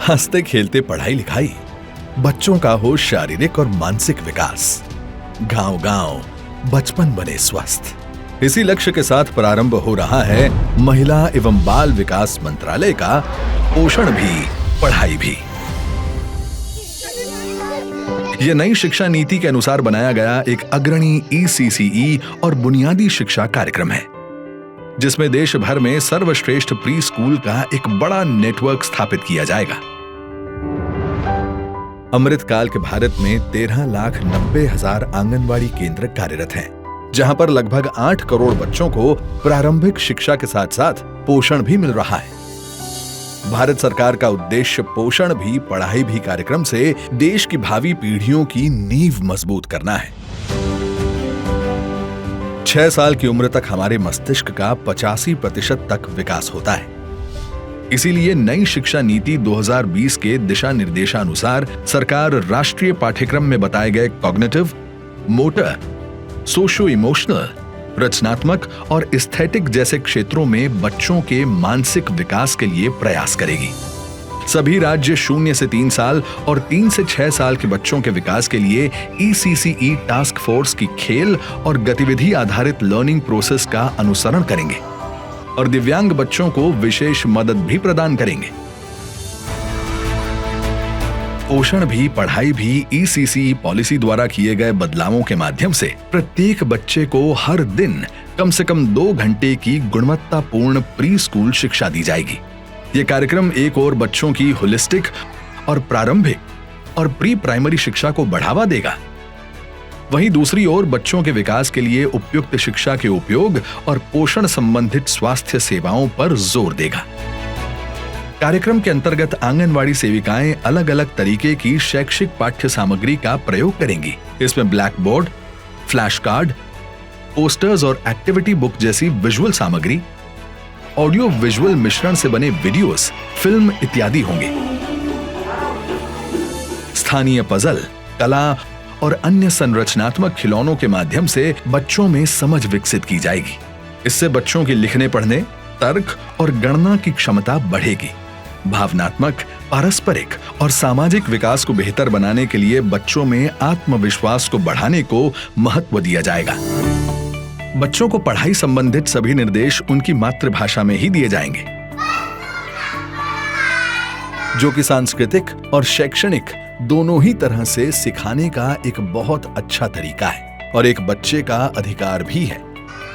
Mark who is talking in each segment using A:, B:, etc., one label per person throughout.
A: हंसते खेलते पढ़ाई लिखाई, बच्चों का हो शारीरिक और मानसिक विकास, गांव-गांव बचपन बने स्वस्थ। इसी लक्ष्य के साथ प्रारंभ हो रहा है महिला एवं बाल विकास मंत्रालय का पोषण भी पढ़ाई भी। यह नई शिक्षा नीति के अनुसार बनाया गया एक अग्रणी ECCE और बुनियादी शिक्षा कार्यक्रम है, जिसमें देश भर में सर्वश्रेष्ठ प्री स्कूल का एक बड़ा नेटवर्क स्थापित किया जाएगा। अमृतकाल के भारत में 13,90,000 आंगनवाड़ी केंद्र कार्यरत हैं, जहां पर लगभग 8 करोड़ बच्चों को प्रारंभिक शिक्षा के साथ साथ पोषण भी मिल रहा है। भारत सरकार का उद्देश्य पोषण भी पढ़ाई भी कार्यक्रम से देश की भावी पीढ़ियों की नींव मजबूत करना है। 6 साल की उम्र तक हमारे मस्तिष्क का 85% तक विकास होता है। इसीलिए नई शिक्षा नीति 2020 के दिशा निर्देशानुसार सरकार राष्ट्रीय पाठ्यक्रम में बताए गए कॉग्निटिव, मोटर, सोशो इमोशनल, रचनात्मक और एस्थेटिक जैसे क्षेत्रों में बच्चों के मानसिक विकास के लिए प्रयास करेगी। सभी राज्य 0 से 3 साल और 3 से 6 साल के बच्चों के विकास के लिए ECCE टास्क फोर्स की खेल और गतिविधि आधारित लर्निंग प्रोसेस का अनुसरण करेंगे और दिव्यांग बच्चों को विशेष मदद भी प्रदान करेंगे। पोषण भी पढ़ाई भी ECCE पॉलिसी द्वारा किए गए बदलावों के माध्यम से प्रत्येक बच्चे को हर दिन कम से कम 2 घंटे की गुणवत्तापूर्ण प्री स्कूल शिक्षा दी जाएगी। ये कार्यक्रम एक ओर बच्चों की होलिस्टिक और प्रारंभिक और प्री प्राइमरी शिक्षा को बढ़ावा देगा, वहीं दूसरी ओर बच्चों के विकास के लिए उपयुक्त शिक्षा के उपयोग और पोषण संबंधित स्वास्थ्य सेवाओं पर जोर देगा। कार्यक्रम के अंतर्गत आंगनवाड़ी सेविकाएं अलग अलग तरीके की शैक्षिक पाठ्य सामग्री का प्रयोग करेंगी। इसमें black board, flash card, posters और एक्टिविटी बुक जैसी विजुअल सामग्री, ऑडियो विजुअल मिश्रण से बने वीडियोस, फिल्म इत्यादि होंगे। स्थानीय पजल, कला और अन्य संरचनात्मक खिलौनों के माध्यम से बच्चों में समझ विकसित की जाएगी। इससे बच्चों की लिखने पढ़ने, तर्क और गणना की क्षमता बढ़ेगी। भावनात्मक, पारस्परिक और सामाजिक विकास को बेहतर बनाने के लिए बच्चों में आत्मविश्वास को बढ़ाने को महत्व दिया जाएगा। बच्चों को पढ़ाई संबंधित सभी निर्देश उनकी मातृभाषा में ही दिए जाएंगे, जो कि सांस्कृतिक और शैक्षणिक दोनों ही तरह से सिखाने का एक बहुत अच्छा तरीका है और एक बच्चे का अधिकार भी है।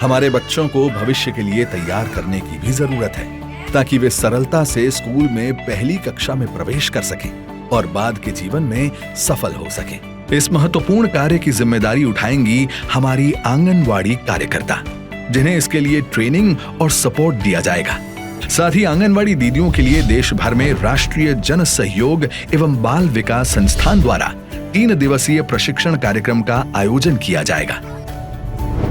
A: हमारे बच्चों को भविष्य के लिए तैयार करने की भी जरूरत है, ताकि वे सरलता से स्कूल में पहली कक्षा में प्रवेश कर सकें और बाद के जीवन में सफल हो सकें। इस महत्वपूर्ण कार्य की जिम्मेदारी उठाएंगी हमारी आंगनवाड़ी कार्यकर्ता, जिन्हें इसके लिए ट्रेनिंग और सपोर्ट दिया जाएगा। साथ ही आंगनवाड़ी दीदियों के लिए देश भर में राष्ट्रीय जन सहयोग एवं बाल विकास संस्थान द्वारा 3 दिवसीय प्रशिक्षण कार्यक्रम का आयोजन किया जाएगा,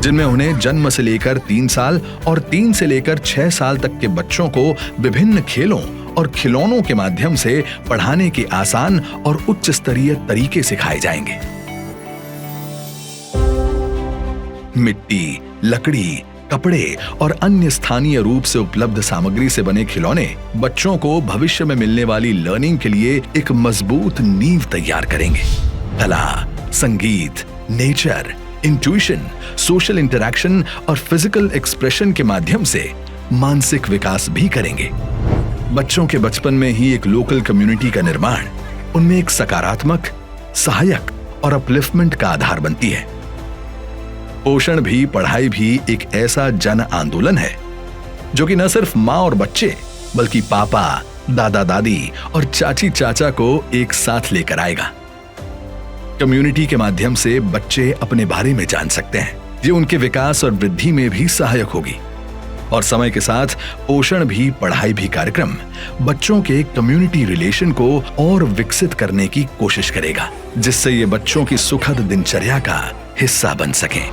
A: जिनमें उन्हें जन्म से लेकर 3 साल और 3 से लेकर 6 साल तक के बच्चों को विभिन्न खेलों और खिलौनों के माध्यम से पढ़ाने के आसान और उच्च स्तरीय तरीके सिखाए जाएंगे। मिट्टी, लकड़ी, कपड़े और अन्य स्थानीय रूप से उपलब्ध सामग्री से बने खिलौने बच्चों को भविष्य में मिलने वाली लर्निंग के लिए एक मजबूत नींव तैयार करेंगे। कला, संगीत, नेचर, इंट्यूशन, सोशल इंटरैक्शन और फिजिकल एक्सप्रेशन के माध्यम से मानसिक विकास भी करेंगे। बच्चों के बचपन में ही एक लोकल कम्युनिटी का निर्माण उनमें एक सकारात्मक, सहायक और अपलिफ्टमेंट का आधार बनती है। पोषण भी पढ़ाई भी एक ऐसा जन आंदोलन है जो कि न सिर्फ माँ और बच्चे बल्कि पापा, दादा दादी और चाची चाचा को एक साथ लेकर आएगा। कम्युनिटी के माध्यम से बच्चे अपने बारे में जान सकते हैं। ये उनके विकास और वृद्धि में भी सहायक होगी और समय के साथ पोषण भी पढ़ाई भी कार्यक्रम बच्चों के कम्युनिटी रिलेशन को और विकसित करने की कोशिश करेगा, जिससे ये बच्चों की सुखद दिनचर्या का हिस्सा बन सकें।